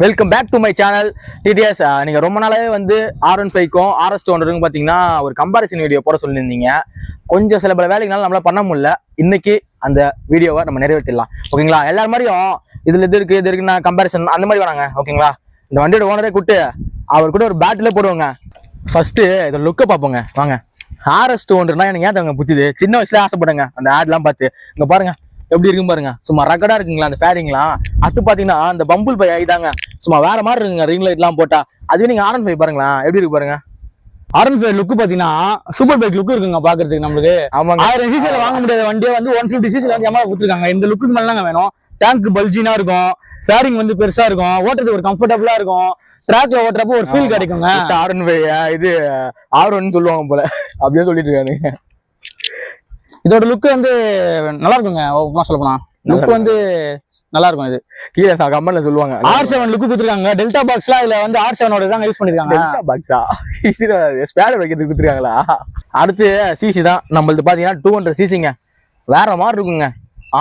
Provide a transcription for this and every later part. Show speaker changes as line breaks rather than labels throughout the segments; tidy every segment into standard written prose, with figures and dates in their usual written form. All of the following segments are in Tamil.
Welcome back to my channel TDS. நீங்கள் ரொம்ப நாளாவே வந்து R15க்கும் RS200க்கும் பார்த்தீங்கன்னா ஒரு கம்பாரிசன் வீடியோ போட சொல்லியிருந்தீங்க. கொஞ்சம் சில பல வேலைகளால் நம்மளால் பண்ண முடியல. இன்னைக்கு அந்த வீடியோவை நம்ம நிறைவேற்றிடலாம். ஓகேங்களா? எல்லாரும் மாதிரியும் இதில் இது இருக்குது இது இருக்குன்னா கம்பாரிசன் அந்த மாதிரி வராங்க. ஓகேங்களா? இந்த வண்டியோட ஓனரே கூப்பிட்டு அவர் கூட ஒரு பேட்டில் போடுவாங்க. ஃபர்ஸ்ட்டு இதோட லுக்கை பார்ப்போங்க வாங்க. RS200னா எனக்கு ஏன் தவங்க பிடிச்சிது, சின்ன வயசுல ஆசைப்படுங்க அந்த ஆட்லாம் பார்த்து. இங்கே பாருங்க எப்படி இருக்கும் பாருங்க, சும்மா ரகடா இருக்குங்களா அந்த ஃபேரிங்லாம். அது பாத்தீங்கன்னா அந்த பம்புல் பை இதாங்க, சும்மா வேற மாதிரி இருக்குங்க ரிங் லைட் எல்லாம் போட்டா. அதுவே நீங்க R15 பாருங்களா எப்படி இருக்கு பாருங்க.
R15 லுக் பாத்தீங்கன்னா சூப்பர் பைக் லுக் இருக்குங்க பாக்குறதுக்கு. நம்மளுக்கு
ஆமாங்க,
1000 சிசில வாங்க முடியாத வண்டியை வந்து 150 சிசில வந்து Yamaha கொடுத்துருக்காங்க. இந்த லுக்கு மேலங்க வேணும். டேங்க் பல்ஜினா இருக்கும், ஃபேரிங் வந்து பெருசா இருக்கும், ஓட்டுறது ஒரு கம்ஃபர்டபுளா இருக்கும், ட்ராக்ல ஓட்டுறப்போ ஒரு ஃபீல் கிடைக்குங்க.
R15 இது R1 சொல்லுவாங்க போல, அப்படியே சொல்லிட்டு இருக்காங்க.
இதோட லுக் வந்து நல்லா இருக்குங்க. சொல்ல போனா லுக் வந்து நல்லா இருக்கும். இது
கீழே கமெண்ட்ல சொல்லுவாங்க.
R7 லுக் கொடுத்துருக்காங்க. டெல்டா பாக்ஸ்லாம் இதுல வந்து R7 தான் யூஸ் பண்ணிருக்காங்க.
டெல்டா பாக்ஸா ஸ்பேடர் வைக்கிறதுக்கு கொடுத்துருக்காங்களா? அடுத்து சிசி தான் நம்மளது பாத்தீங்கன்னா 200 சிசிங்க. வேற மாதிரி இருக்குங்க.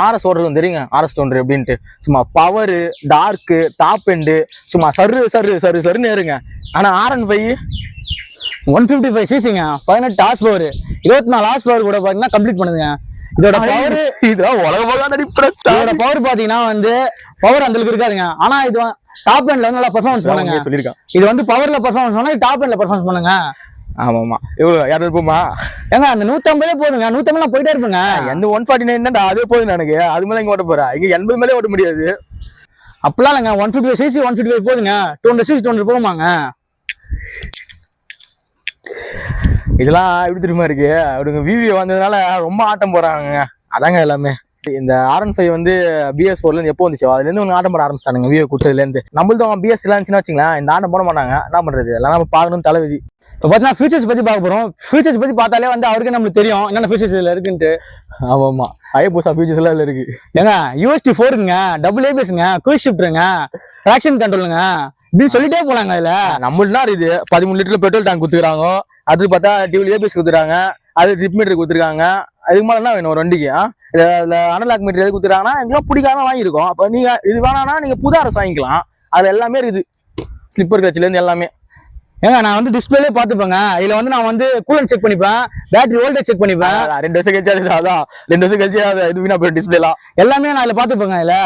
RS ஓடுறதும் தெரியுங்க RS200 எப்படின்ட்டு. சும்மா பவரு, டார்க்கு, டாப் எண்டு, சும்மா சரு சரு சரு சருன்னு ஏறுங்க. ஆனா R15
155 சிசிங்க, 18 horse power, 24 horse power கூட பாத்தீங்கன்னா கம்ப்ளீட் பண்ணுதுங்க. இதோட பவர்
இதெல்லாம் உலகமாக
இதோட பவர் பாத்தீங்கன்னா வந்து பவர் அந்த அளவுக்கு இருக்காதுங்க. ஆனா இது டாப் எண்ட்ல வந்து நல்லா பெர்ஃபார்மன்ஸ் பண்ணுங்க
சொல்லியிருக்கான்.
இது வந்து பவர்ல பெர்ஃபார்மன்ஸ் பண்ணா, டாப் எண்ட்ல பெர்ஃபார்மன்ஸ் பண்ணுங்க.
ஆமாமா, எவ்வளவு 200 போமா?
ஏங்க அந்த 150 போதுங்க. 150 நான் போயிட்டே இருப்பேங்க.
எந்த 149 தான் அதே போதும் எனக்கு. அது மேல இங்க ஓட்ட போறேன், இங்க 80 மேலே ஓட்ட முடியாது.
அப்பெல்லாம் இல்லைங்க. 155 சிசி 155 போதுங்க. 200 சிசி 200 போகுமாங்க.
இதெல்லாம் எப்படி தெரியுமா இருக்கு, அவருங்க விவிஓ வந்ததுனால ரொம்ப ஆட்டம் போறாங்க. அதாங்க எல்லாமே. இந்த R15 வந்து BS4ல எப்போ வந்துச்சோ அதுல இருந்து ஆட்டம் போட ஆரம்பிச்சிட்டானுங்க விவிஓ கொடுத்ததுல இருந்து. நம்மளும் BS எல்லாம் இருந்துச்சுன்னா வச்சுங்களேன், இந்த ஆட்டம் போட மாட்டாங்க. என்ன பண்றது, எல்லாம் நம்ம பார்க்கணும் தலைவிதி.
இப்போ பார்த்தீங்கன்னா ஃபியூச்சர்ஸ் பத்தி பார்க்க போறோம். ஃபியூச்சர்ஸ் பத்தி பார்த்தாலே வந்து அவருக்கு நம்மளுக்கு தெரியும் என்னென்ன ஃபியூச்சர்ஸ் இதுல இருக்குன்ட்டு.
ஆமாமா, ஐபோசா ஃபியூச்சர்ஸ் எல்லாம் இதுல இருக்கு.
ஏங்க UST4ங்க, டபுள் ABSங்க, குயிக் ஷிஃப்ட்ங்க, ட்ராக்ஷன் கண்ட்ரோலுங்க, இப்படின்னு சொல்லிட்டே போனாங்க. இதுல
நம்மளுனா இது 13 லிட்டர் பெட்ரோல் டேங்க் கொடுத்துருக்காங்க. அது பார்த்தா டியூல் ABS கொடுத்துருக்காங்க, அது ட்ரிப் மீட்டர் கொடுத்துருக்காங்க. அதுக்கு மேலே என்ன வேணும் ஒரு வண்டிக்கு? அனலாக் மீட்டர் எது கொடுத்துருக்காங்கன்னா எங்கெல்லாம் பிடிக்காம வாங்கியிருக்கோம். அப்போ நீங்க இது வேணாம்னா நீங்க புது RS வாங்கிக்கலாம். அதுல எல்லாமே இருக்குது, ஸ்லிப்பர் கிளச்ல இருந்து எல்லாமே.
ஏங்க நான் வந்து டிஸ்பிளே பார்த்துப்பேங்க. இதுல வந்து நான் வந்து கூலண்ட் செக் பண்ணிப்பேன், பேட்டரி வோல்டேஜ் செக் பண்ணிப்பேன்.
2 வருஷம் கழிச்சு அதான் 2 வருஷம் கழிச்சு இது வீணா போயிடும் டிஸ்பிளேலாம்.
எல்லாமே நான் இதுல பார்த்துப்பேங்க. இதுல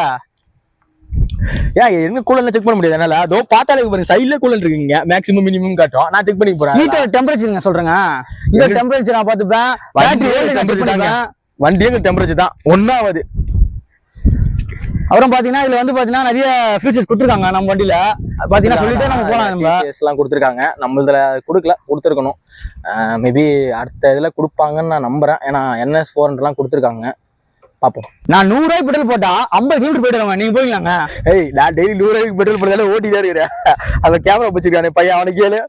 ஏன் எங்க கூலண்ட்ல செக் பண்ண முடியாது என்னால? அதோ பார்த்தாலே பாருங்க சைட்ல கூலண்ட் இருக்குங்க, மேக்ஸிமம் மினிமம் காட்டும். நான் செக் பண்ணி போறேன்.
ஹீட்டர் டெம்பரேச்சர் சொல்றேங்க. இந்த டெம்பரேச்சர் நான் பார்த்துப்பேன், பேட்டரி வோல்டேஜ் செக் பண்ணிப்பேன்.
வண்டியே டெம்பரேச்சர் தான் ஒன்னாவது.
அப்புறம் பாத்தீங்கன்னா இதுல வந்து பாத்தீங்கன்னா நிறைய ஃபீச்சர்ஸ் கொடுத்துருக்காங்க. நம்ம வண்டியில பாத்தீங்கன்னா சொல்லிட்டே நம்ம போலாம். நம்ம
எல்லாம் கொடுத்துருக்காங்க, நம்ம இதுல கொடுக்கல, கொடுத்துருக்கணும். மேபி அடுத்த இதுல கொடுப்பாங்கன்னு நான் நம்புறேன். ஏன்னா NS400 கொடுத்துருக்காங்க. பாப்போம்.
நான் 100 ரூபாய் பெட்ரோல் போட்டா 50 கிலோமீட்டர் போயிடுவாங்க. நீங்க போயிடலாங்க.
ஏய், நான் டெய்லி 100 ரூபாய்க்கு பெட்ரோல் போட்டாலே ஓட்டிதான் இருக்கிறேன். அந்த கேமரா வச்சிருக்கானே பையன், அவனுக்கு கேளு.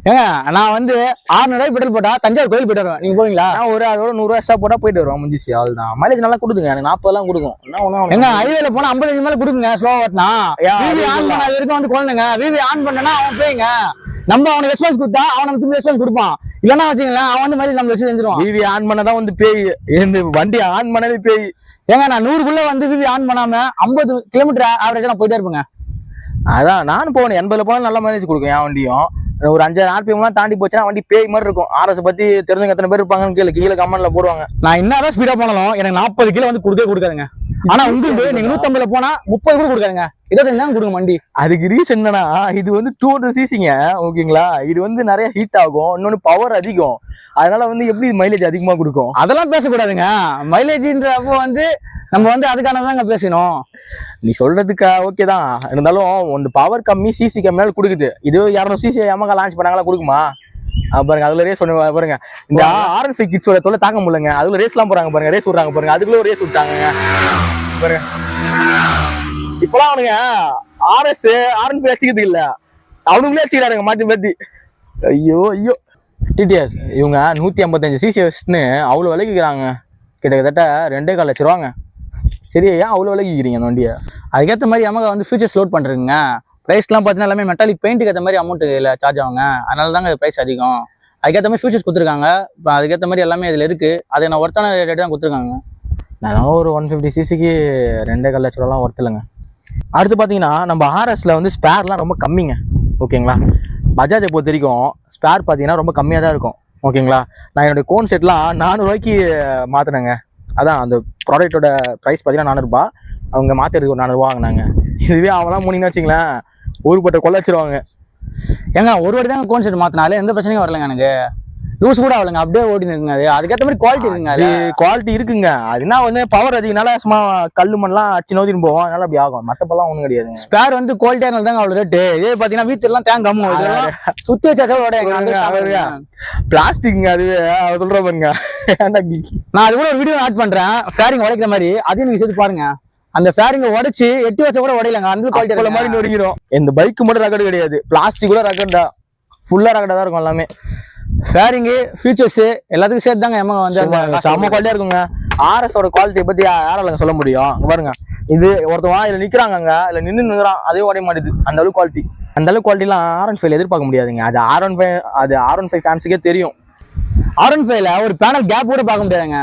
ஏங்க நான் வந்து 600 ரூபாய் பெட்ரோல் போட்டா தஞ்சாவூர் கோயில் போயிட்டு வருவேன். நீங்க போவீங்களா?
நான் ஒரு அதோட 100 ரூபாய் எக்ஸ்ட்ரா போட்டா போயிட்டு வருவோம். முடிஞ்சிச்சு, அவ்வளவுதான். மைலேஜ் நல்லா கொடுக்குங்க, எனக்கு 40 எல்லாம் கொடுக்கும்.
எங்க ஹைவேல போனா 50 மேல கொடுக்குங்க. ஸ்லோ ஓட்டினா விவி ஆன் பண்ண வரைக்கும் வந்து கொள்ளுங்க. விவி ஆன் பண்ணனா அவன் போய்ங்க, நம்ம அவனுக்கு ரெஸ்பான்ஸ் கொடுத்தா அவனுக்கு திரும்பி ரெஸ்பான்ஸ் கொடுப்பான். இல்லன்னா வச்சுங்களேன் அவன் வந்து மாதிரி நம்ம வச்சு செஞ்சிருவான்.
விவி ஆன் பண்ணதான் வந்து பேய், இந்த வண்டி ஆன் பண்ணவே பேய்.
ஏங்க நான் 100க்குள்ள வந்து விவி ஆன் பண்ணாம 50 கிலோமீட்டர் ஆவரேஜா நான் போயிட்டே இருப்பேங்க.
அதான் நானும் போனேன். 80 போனா நல்ல மைலேஜ் கொடுக்கும் என் வண்டியும். ஒரு 5 RPM எல்லாம் தாண்டி போச்சுன்னா வண்டி பேய் மாதிரி இருக்கும். RS பத்தி தெரிஞ்சவங்க எத்தனை பேர் இருப்பாங்கன்னு கேளு, கீழே கமெண்ட்ல போடுவாங்க.
நான் என்னதான் ஸ்பீடா போனாலும் எனக்கு 40 கிலோ வந்து கொடுக்காதுங்க. ஆனா உங்களுக்கு நீங்க 150 போனா 30 கூட கொடுக்காதுங்க, 25 தான் கொடுங்க வண்டி.
அதுக்கு ரீசன் என்னன்னா, இது வந்து 200 சிசிங்க. ஓகேங்களா? இது வந்து நிறைய ஹீட் ஆகும், இன்னொன்னு பவர் அதிகம். அதனால வந்து எப்படி மைலேஜ் அதிகமா கொடுக்கும்?
அதெல்லாம் பேசக்கூடாதுங்க. மைலேஜ்ன்றப்போ வந்து நம்ம வந்து அதுக்கானதாங்க பேசணும்.
நீ சொல்றதுக்கா ஓகே தான், இருந்தாலும் ஒன்று பவர் கம்மி சிசி கம்மியால கொடுக்குது. இது 200 சிசி Yamaha லான்ச் பண்ணாங்களா கொடுக்குமா? பாருங்க, அதுல ரேஸ் ஒன்று பாருங்க. இந்த R15 கிட்ஸோட தொலை தாங்க முடியலங்க. அதுல ரேஸ் எல்லாம் போறாங்க பாருங்க, ரேஸ் விடுறாங்க பாருங்க. அதுக்குள்ள ஒரு ரேஸ் விட்டாங்க பாருங்க. இப்பெல்லாம் அவனுங்க RS R15 அடிச்சுக்கிறதுக்கு இல்ல, அவனுங்களே அடிச்சுக்கிறானுங்க மாட்டி மாட்டி. ஐயோ ஐயோ. டிடிஎஸ் இவங்க 155 சிசி வச்சுன்னு அவ்வளோ விலைக்கு விற்கிறாங்க. கிட்டத்தட்ட 2.25 லட்ச ரூபாங்க. சரி, ஏன் அவ்வளோ விலைக்கு விற்கிறீங்க அந்த வண்டியை?
அதுக்கேற்ற மாதிரி Yamaha வந்து ஃபியூச்சர்ஸ் லோட் பண்ணுறதுங்க. ப்ரைஸ்லாம் பார்த்தீங்கன்னா எல்லாமே மெட்டாலிக் பெயிண்ட்டுக்கு ஏற்ற மாதிரி அமௌண்ட் இல்லை சார்ஜ் ஆகுங்க. அதனால தாங்க ப்ரைஸ் அதிகம். அதுக்கேற்ற மாதிரி ஃபியூச்சர்ஸ் கொடுத்துருக்காங்க. இப்போ அதுக்கேற்ற மாதிரி எல்லாமே இதில் இருக்குது. அதை நான் ஒர்த்தான ரேட்டு தான் கொடுத்துருக்காங்க.
நான் ஒரு 150 சிசிக்கு 2.25 லட்ச ரூபாலாம் ஒர்த்து இல்லைங்க. அடுத்து பார்த்தீங்கன்னா நம்ம ஆர்எஸ்ல வந்து ஸ்பேர்லாம் ரொம்ப கம்மிங்க. ஓகேங்களா, பஜாஜை பொறுத்த வரைக்கும் ஸ்பேர் பார்த்தீங்கன்னா ரொம்ப கம்மியாக தான் இருக்கும். ஓகேங்களா, நான் என்னுடைய கோன் செட்லாம் 400 ரூபாய்க்கு மாற்றினேங்க. அதான் அந்த ப்ராடக்ட்டோட ப்ரைஸ் பார்த்தீங்கன்னா 400 ரூபாய். அவங்க மாற்றுறதுக்கு ஒரு 400 ரூபா வாங்கினாங்க. இதுவே அவங்களாம் போனீங்கன்னு வச்சிங்களேன் ஊருப்பட்ட கொள்ள வச்சிருவாங்க.
ஏங்க ஒரு வாட்டி தாங்க கோன் செட் மாற்றினாலே எந்த பிரச்சனையும் வரலங்க. எனக்கு யூஸ் கூட ஆகலைங்க, அப்படியே ஓடினு இருக்குங்க. அது அதுக்கேற்ற மாதிரி குவாலிட்டி இருக்குங்க.
அது குவாலிட்டி இருக்குங்க. அதுனா வந்து பவர் அதிகனால சும்மா கல்லு மண்ணெலாம் அடிச்சு நோதின்னு போவோம், அதனால அப்படி ஆகும். மற்றப்பெல்லாம் ஒன்றும் கிடையாது.
ஸ்பேர் வந்து குவாலிட்டியாக தாங்க அவ்வளோ ரேட்டு. இதே பார்த்தீங்கன்னா வீட்டுலாம் டேங்க் கம்மி சுற்றி வச்சா உடைய
பிளாஸ்டிக்ங்க. அதுவே அவ சொல்ற பாருங்க.
நான் அது கூட ஒரு வீடியோ ஆட் பண்றேன், ஃபேரிங் உடைக்கிற மாதிரி. அதையும் நீங்க சேர்த்து பாருங்க. அந்த ஃபேரிங்க உடைச்சு எட்டி வச்சா கூட உடையலங்க. அந்த குவாலிட்டி
மாதிரி நொறுங்கிடும். இந்த பைக்கு மட்டும் ரகடு கிடையாது, பிளாஸ்டிக் கூட ரகடா, ஃபுல்லா ரகடா தான் இருக்கும் எல்லாமே.
ஃபேரிங்கு ஃபீச்சர்ஸ் எல்லாத்துக்கும் சேர்த்து தாங்க எம்மா வந்து
செம்ம குவாலிட்டியா இருக்குங்க. ஆர்எஸோட குவாலிட்டியை பத்தி யாரால சொல்ல முடியும்? அங்க பாருங்க, இது ஒருத்தவன் இதுல நிக்கிறாங்க, இல்ல நின்றுறான், அதே உடைய மாட்டுது. அந்த அளவுக்கு குவாலிட்டி. அந்த அளவுக்கு குவாலிட்டிலாம் R15 எதிர்பார்க்க முடியாதுங்க. அது R15 ஃபேன்ஸுக்கே தெரியும்.
R15ல ஒரு பேனல் கேப் கூட பார்க்க முடியாதுங்க.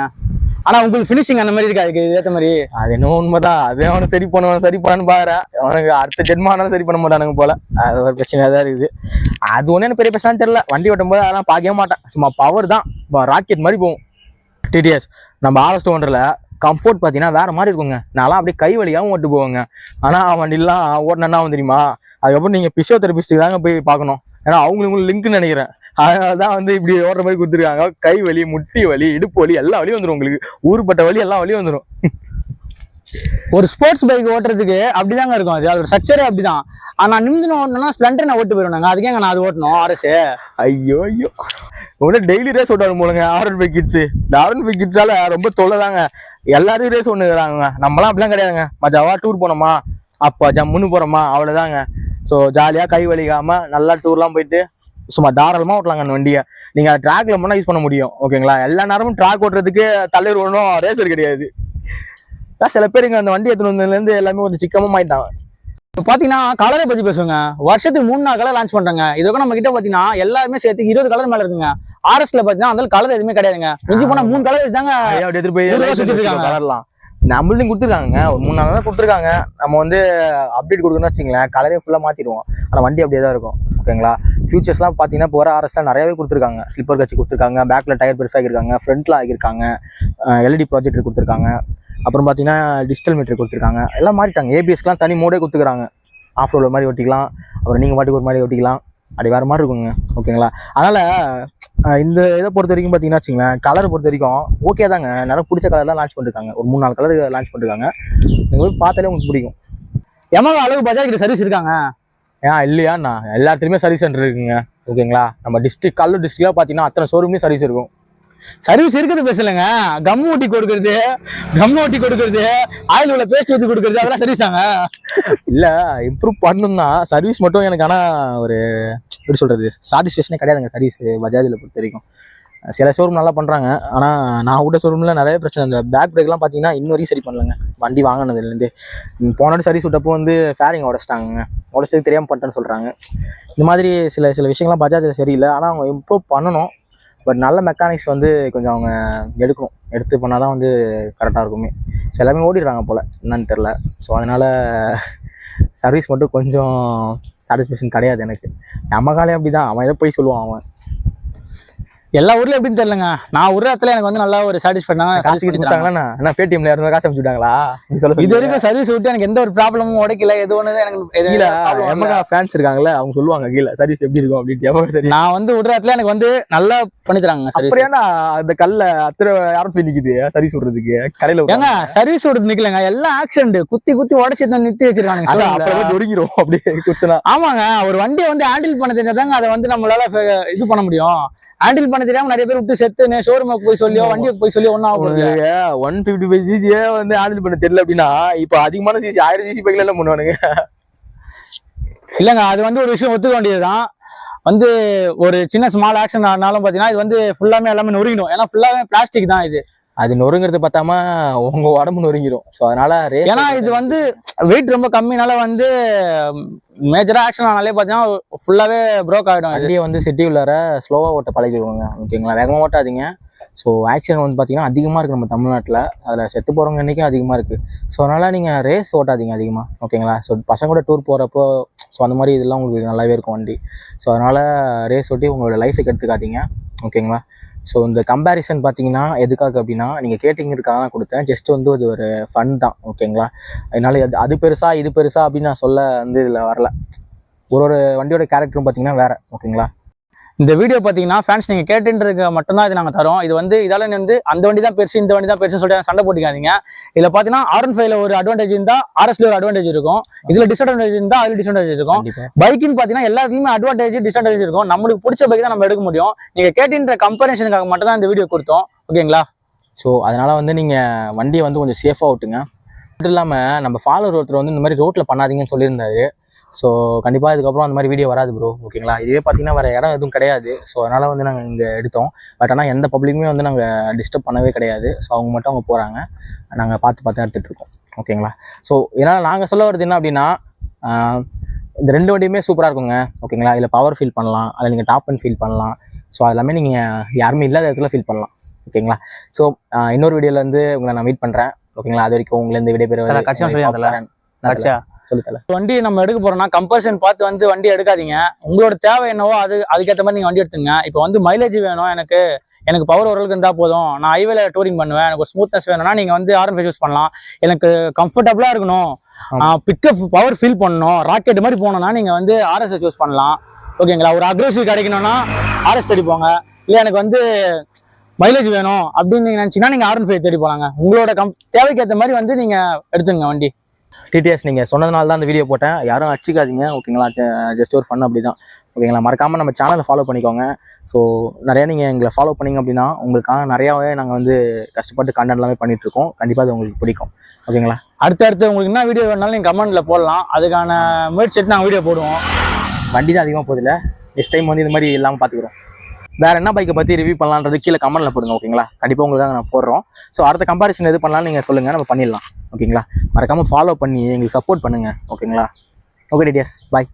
ஆனா உங்களுக்கு ஃபினிஷிங் அந்த மாதிரி இருக்காது ஏற்ற மாதிரி.
அது என்ன உண்மைதான். அதே அவனை சரி பண்ணான்னு பாக்குறேன். அவனுக்கு அடுத்த ஜென்மானாலும் சரி பண்ண மாட்டானுங்க போல. அது ஒரு பிரச்சனையா தான் இருக்குது. அது ஒண்ணு எனக்கு பெரிய பிரச்சனை தெரியல. வண்டி ஓட்டும் போது அதெல்லாம் பார்க்கவே மாட்டேன். சும்மா பவர் தான், ராக்கெட் மாதிரி போகும். TTS நம்ம RS 200ல கம்ஃபோர்ட் பார்த்தீங்கன்னா வேற மாதிரி இருக்குங்க. நான்லாம் அப்படியே கை வலியாகவும் ஓட்டு போவாங்க. ஆனா வண்டிலாம் ஓட்டினா தெரியுமா, அதுக்கப்புறம் நீங்க பிசியோதெரபிஸ்ட்டுக்கு தாங்க போய் பார்க்கணும். ஏன்னா அவங்களுக்கு லிங்க்னு நினைக்கிறேன். அதனாலதான் வந்து இப்படி ஓடுற மாதிரி கொடுத்துருக்காங்க. கை வலி, முட்டி வலி, இடுப்பு வலி, எல்லா வலியும் வந்துடும் உங்களுக்கு. ஊருப்பட்ட வலி, எல்லா வலியும் வந்துடும்.
ஒரு ஸ்போர்ட்ஸ் பைக் ஓட்டுறதுக்கு அப்படிதாங்க இருக்கும். அது ஒரு ஸ்ட்ரக்சரே அப்படிதான். ஆனா நிமிந்து ஓட்டணும்னா ஸ்ப்ளெண்டர் நான் ஓட்டு போயிருவாங்க. அதுக்கே நான் அது ஓட்டணும் RS.
ஐயோ உடனே டெய்லி ரேஸ் ஓட்டாரு போலுங்க R15 கிட்ஸ். இந்த R15 கிட்ஸால ரொம்ப தொல்லைதாங்க. எல்லாரும் ரேஸ் ஒண்ணுறாங்க. நம்மளாம் அப்படிலாம் கிடையாதுங்க. மஜாவா டூர் போனோமா, அப்ப ஜம்முன்னு போறோமா, அவ்வளவுதாங்க. ஸோ ஜாலியா கை வலிக்காம நல்லா டூர்லாம் போயிட்டு சும்மா தாராளமா ஓட்டலாங்க அந்த வண்டியை. நீங்க ட்ராக்ல போனா யூஸ் பண்ண முடியும். ஓகேங்களா, எல்லா நேரமும் ட்ராக் ஓட்டுறதுக்கு தலைவர் ஒன்றும் ரேசர் கிடையாது. சில பேருங்க அந்த வண்டி எடுத்துன்னு வந்ததுல இருந்து எல்லாமே கொஞ்சம் சிக்கமா ஆயிட்டாங்க.
இப்போ பாத்தீங்கன்னா கலரை பத்தி பேசுவாங்க. வருஷத்துக்கு 3-4 கலர் லான்ச் பண்றாங்க. இதுக்கு நம்ம கிட்ட பாத்தீங்கன்னா எல்லாருமே சேர்த்து 20 கலர் மேல இருக்குங்க. RSல பாத்தீங்கன்னா அந்த கலர் எதுவுமே கிடையாதுங்க. மிஞ்சி போனா 3 கலர் தாங்க
எடுத்துட்டு போய் கலர்லாம் நம்மளும் கொடுத்துருக்காங்க. ஒரு 3-4 தான் கொடுத்துருக்காங்க. நம்ம வந்து அப்டேட் கொடுக்கணும்னு வச்சுங்களேன், கலரே ஃபுல்லாக மாற்றிடுவோம். ஆனால் வண்டி அப்படியே தான் இருக்கும். ஓகேங்களா, ஃபியூச்சர்ஸ்லாம் பார்த்தீங்கன்னா இப்போ வர RSலாம் நிறையவே கொடுத்துருக்காங்க. ஸ்லிப்பர் கட்சி கொடுத்துருக்காங்க, பேக்கில் டயர் பெருசாக ஆகியிருக்காங்க, ஃப்ரண்ட்டில் ஆகியிருக்காங்க, LED ப்ராஜெக்டர் கொடுத்துருக்காங்க. அப்புறம் பார்த்தீங்கன்னா டிஜிட்டல் மீட்டர் கொடுத்துருக்காங்க. எல்லாம் மாறிட்டாங்க. ABSக்குலாம் தனி மோடே கொடுத்துருக்காங்க. ஆஃப் ரோடு மாதிரி ஓட்டிக்கலாம், அப்புறம் நீங்கள் மாட்டுக்கு ஒரு மாதிரி ஓட்டிக்கலாம். அப்படி வேறு மாதிரி இருக்குங்க. ஓகேங்களா, அதனால் இந்த இதை பொறுத்த வரைக்கும் பார்த்தீங்கன்னா வச்சுங்களேன், கலரை பொறுத்த வரைக்கும் ஓகே தாங்க. நிறைய பிடிச்ச கலர்லாம் லான்ச் பண்ணிருக்காங்க. ஒரு 3-4 கலர் லான்ச் பண்ணிருக்காங்க. நீங்கள் போய் பார்த்தாலே உங்களுக்கு பிடிக்கும்.
எமகா அளவு பஜாஜ் கிட்ட சர்வீஸ் இருக்காங்க.
ஏன் இல்லையாண்ணா, எல்லாத்துலேயுமே சர்வீஸ் சென்டர் இருக்குங்க. ஓகேங்களா, நம்ம கடலூர் டிஸ்ட்ரிக்ட்ல பார்த்தீங்கன்னா அத்தனை ஷோரூம்லேயும் சர்வீஸ் இருக்கும்.
சர்வீஸ் இருக்கிறது பேசலங்க. கம் ஓட்டி கொடுக்கறது, ஆயில் உள்ள பேஸ்ட் ஊற்றி கொடுக்கறது, அதெல்லாம் சர்வீஸ் ஆங்க.
இல்லை, இம்ப்ரூவ் பண்ணணும்னா சர்வீஸ் மட்டும் எனக்கு. ஆனால் ஒரு எப்படி சொல்றது, சாட்டிஸ்ஃபேக்ஷனே கிடையாதுங்க சர்வீஸ் பஜாஜில் பொறுத்த வரைக்கும். சில ஷோரூம் நல்லா பண்ணுறாங்க. ஆனால் நான் விட்ட ஷோரூமில் நிறைய பிரச்சனை. இந்த பேக் பிரேக்லாம் பார்த்தீங்கன்னா இன்ன வரைக்கும் சரி பண்ணலங்க. வண்டி வாங்கினதுலேருந்து போனாடி சர்வீஸ் விட்டப்போ வந்து ஃபேரிங் உடச்சிட்டாங்க. உடச்சது தெரியாமல் பண்ணிட்டேன்னு சொல்கிறாங்க. இந்த மாதிரி சில விஷயங்கள்லாம் பஜாஜில் சரியில்லை. ஆனால் அவங்க இம்ப்ரூவ் பண்ணணும். பட் நல்ல மெக்கானிக்ஸ் வந்து கொஞ்சம் அவங்க எடுத்து பண்ணால் தான் வந்து கரெக்டாக இருக்குமே. ஸோ எல்லாமே ஓடிடுறாங்க போல், என்னன்னு தெரில. ஸோ அதனால் சர்வீஸ் மட்டும் கொஞ்சம் சாட்டிஸ்ஃபேக்ஷன் கிடையாது எனக்கு. எமகாலே அப்படி தான், அவன் எதை போய் சொல்லுவான். அவன்
எல்லா ஊர்லயும் எப்படின்னு தெரியலங்க. நான் ஒரு இடத்துல எனக்கு வந்து நல்லா ஒரு சாட்டிஸ்ஃபைட்
காசு கொடுத்தாங்களா? என்ன பேடிஎம்ல யாரும் காசு அனுப்பிச்சுட்டாங்களா?
இது வரைக்கும் சர்வீஸ் விட்டு எனக்கு எந்த ஒரு ப்ராப்ளமும் உடைக்கல. எது ஒன்று எனக்கு
எமகா ஃபேன்ஸ் இருக்காங்கல்ல, அவங்க சொல்லுவாங்க கீழே சர்வீஸ் எப்படி இருக்கும் அப்படின்ட்டு.
நான் வந்து விடுற இடத்துல எனக்கு வந்து நல்லா பண்ணி தராங்க.
அப்படியானா அந்த கல்ல அத்தனை யாரும் போய் நிக்குது சர்வீஸ் விடுறதுக்கு கடையில?
ஏங்க சர்வீஸ் விடுறது நிக்கலங்க, எல்லாம் ஆக்சிடென்ட் குத்தி உடச்சி நிறுத்தி வச்சிருக்காங்க.
ஒடுங்கிரும் அப்படியே குத்துனா.
ஆமாங்க, ஒரு வண்டியை வந்து ஹேண்டில் பண்ண தெரிஞ்சாதாங்க அதை வந்து நம்மளால இது பண்ண முடியும். ஹேண்டில் பண்ண தெரியாம நிறைய பேர் விட்டு செத்து ஷோரூமுக்கு போய் சொல்லியோ வண்டிக்கு போய் சொல்லியோ ஒன்னும்
155 சிசியே வந்து ஹேண்டில் பண்ண தெரியல அப்படின்னா இப்ப அதிகமான சிசி 1000 சிசி பைக்ல எல்லாம் பண்ணுவானுங்க.
இல்லங்க, அது வந்து ஒரு விஷயம் ஒத்துக்க வேண்டியதுதான். வந்து ஒரு சின்ன ஸ்மால் ஆக்ஷன் ஆனாலும் பாத்தீங்கன்னா இது வந்து ஃபுல்லாமே எல்லாமே நொறுங்கிடும். ஏன்னா ஃபுல்லாவே பிளாஸ்டிக் தான். அது
நொறுங்கிறது பார்த்தாம உங்க உடம்பு நொறுங்கிடும். ஸோ அதனால
ஏன்னா இது வந்து வெயிட் ரொம்ப கம்மினால வந்து மேஜரா ஆக்ஷன் ஆனாலே பார்த்தீங்கன்னா ஃபுல்லாவே ப்ரோக் ஆகிடும்.
வண்டியை வந்து சிட்டி உள்ளார ஸ்லோவாக ஓட்ட பழகிடுவாங்க. ஓகேங்களா, வேகமாக ஓட்டாதீங்க. ஸோ ஆக்சிடென்ட் வந்து பார்த்தீங்கன்னா அதிகமாக இருக்குது நம்ம தமிழ்நாட்டில். அதில் செத்து போகிறவங்க எண்ணிக்கையும் அதிகமாக இருக்குது. ஸோ அதனால் நீங்கள் ரேஸ் ஓட்டாதீங்க அதிகமாக, ஓகேங்களா? ஸோ பசங்க கூட டூர் போகிறப்போ ஸோ அந்த மாதிரி இதெல்லாம் உங்களுக்கு நல்லாவே இருக்கும் வண்டி. ஸோ அதனால் ரேஸ் ஓட்டி உங்களோட லைஃபுக்கு எடுத்துக்காதீங்க, ஓகேங்களா? ஸோ இந்த கம்பேரிசன் பார்த்தீங்கன்னா எதுக்காக அப்படின்னா, நீங்கள் கேட்டிங்கிறதுக்காக தான் கொடுத்தேன். ஜஸ்ட் வந்து அது ஒரு ஃபன் தான், ஓகேங்களா? அதனால அது பெருசா இது பெருசா அப்படின்னு நான் சொல்ல வந்து இதில் வரல. ஒரு வண்டியோட கேரக்டரும் பார்த்தீங்கன்னா வேறு, ஓகேங்களா?
இந்த வீடியோ பார்த்தீங்கன்னா ஃபேன்ஸ் நீங்கள் கேட்டுன்றதுக்கு மட்டும்தான் இது நாங்கள் தரோம். இது வந்து இதால வந்து அந்த வண்டி தான் பெருசு, இந்த வண்டி தான் பெருசுன்னு சொல்லிட்டு சண்டை போட்டுக்காதீங்க. இதில் பார்த்தீங்கன்னா R15ல ஒரு அட்வான்டேஜ் இருந்தால் RSல ஒரு அட்வான்டேஜ் இருக்கும். இதில் டிஸ்அட்வான்டேஜ் இருந்தால் அதில் டிஸ்அட்வான்டேஜ் இருக்கும். பைக்குன்னு பார்த்தீங்கன்னா எல்லாத்துலேயுமே அட்வான்டேஜ் டிஸ்அட்வான்டேஜ் இருக்கும். நம்மளுக்கு பிடிச்ச பைக் தான் நம்ம எடுக்க முடியும். நீங்கள் கேட்டுன்ற கம்பேரிசனுக்காக மட்டும் தான் இந்த வீடியோ கொடுத்தோம், ஓகேங்களா?
ஸோ அதனால் வந்து நீங்கள் வண்டியை வந்து கொஞ்சம் சேஃபாக ஓட்டுங்க. மட்டும் இல்லாமல் நம்ம ஃபாலோவர் ஒருத்தர் வந்து இந்த மாதிரி ரோட்டில் பண்ணாதீங்கன்னு சொல்லியிருந்தாரு. ஸோ கண்டிப்பாக இதுக்கப்புறம் அந்த மாதிரி வீடியோ வராது ப்ரோ, ஓகேங்களா? இதுவே பார்த்தீங்கன்னா வேறு இடம் எதுவும் கிடையாது. ஸோ அதனால் வந்து நாங்கள் இங்கே எடுத்தோம். பட் ஆனால் எந்த பப்ளிக்குமே வந்து நாங்கள் டிஸ்டர்ப் பண்ணவே கிடையாது. ஸோ அவங்க மட்டும் அவங்க போகிறாங்க, நாங்கள் பார்த்து எடுத்துகிட்ருக்கோம், ஓகேங்களா? ஸோ இதனால் நாங்கள் சொல்ல வருது என்ன அப்படின்னா, இந்த 2 வண்டியுமே சூப்பராக இருக்குங்க, ஓகேங்களா? இதில் பவர் ஃபீல் பண்ணலாம், அதில் நீங்கள் டாப் அண்ட் ஃபீல் பண்ணலாம். ஸோ அதெல்லாமே நீங்கள் யாருமே இல்லாத இடத்துல ஃபீல் பண்ணலாம், ஓகேங்களா? ஸோ இன்னொரு வீடியோவில் வந்து உங்களை நான் மீட் பண்ணுறேன், ஓகேங்களா? அது வரைக்கும் உங்களை இந்த வீடியோ பேர்
கட்சியா
சொல்லித்தல.
வண்டி நம்ம எடுக்க போறோம்னா கம்பல்சன் பார்த்து வந்து வண்டி எடுக்காதீங்க. உங்களோட தேவை என்னவோ அதுக்கேற்ற மாதிரி நீங்க வண்டி எடுத்துங்க. இப்போ வந்து மைலேஜ் வேணும், எனக்கு பவர் ஓரளவுக்கு இருந்தால் போதும், நான் ஹைவேல டூரிங் பண்ணுவேன், எனக்கு ஒரு ஸ்மூத்னஸ் வேணும்னா நீங்க வந்து R15 யூஸ் பண்ணலாம். எனக்கு கம்ஃபர்டபுளா இருக்கணும், பிக்கப் பவர் ஃபீல் பண்ணணும், ராக்கெட் மாதிரி போகணும்னா நீங்க வந்து RSS யூஸ் பண்ணலாம், ஓகேங்களா? ஒரு அக்ரெசிவ் கிடைக்கணும்னா RS தேடி போங்க. இல்லை எனக்கு வந்து மைலேஜ் வேணும் அப்படின்னு நீங்க நினைச்சீங்கன்னா நீங்க R15 தேடி போலாங்க. உங்களோட தேவைக்கு ஏற்ற மாதிரி வந்து நீங்க எடுத்துங்க வண்டி.
டிடிஎஸ் நீங்கள் சொன்னதுனால தான் அந்த வீடியோ போட்டேன். யாரும் அடிச்சிக்காதீங்க, ஓகேங்களா? ஜஸ்ட் ஒரு ஃபன் அப்படி தான், ஓகேங்களா? மறக்காமல் நம்ம சேனலை ஃபாலோ பண்ணிக்கோங்க. ஸோ நிறையா நீங்கள் எங்களை ஃபாலோ பண்ணிங்க அப்படின்னா உங்களுக்காக நிறையாவே நாங்கள் வந்து கஷ்டப்பட்டு கண்டென்ட் எல்லாமே பண்ணிகிட்ருக்கோம். கண்டிப்பாக அது உங்களுக்கு பிடிக்கும், ஓகேங்களா?
அடுத்து உங்களுக்கு என்ன வீடியோ வேணாலும் நீங்கள் கமெண்ட்டில் போடலாம். அதுக்கான முயற்சி எடுத்து நாங்கள் வீடியோ போடுவோம்.
வண்டி தான் அதிகமாக போதில்லை, நெக்ஸ்ட் டைம் வந்து இந்த மாதிரி இல்லாமல் பார்த்துக்குறோம். வேறு என்ன பைக்கை பற்றி ரிவ்யூ பண்ணலான்றது கீழே கமெண்ட்டில் போடுங்க, ஓகேங்களா? கண்டிப்பாக உங்களுக்காக நான் போடுறோம். ஸோ அடுத்த கம்பேரிசன் எது பண்ணலாம்னு நீங்கள் சொல்லுங்கள், நம்ம பண்ணிடலாம், ஓகேங்களா? மறக்காமல் ஃபாலோ பண்ணி எங்களுக்கு சப்போர்ட் பண்ணுங்கள், ஓகேங்களா? ஓகே டிடிஎஸ், பாய்.